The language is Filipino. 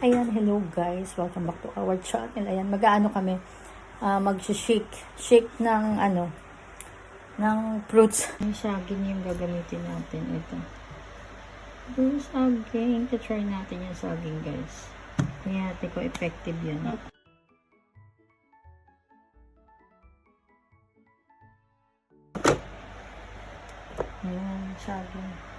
Ayan, hello guys. Welcome back to our channel. Ayan, mag-aano kami. Mag-shake ng ng fruits. Yung saging yung gagamitin natin. Ito. Yung saging. Try natin yung saging guys. Tingnan natin kung effective yun. Ayan, saging.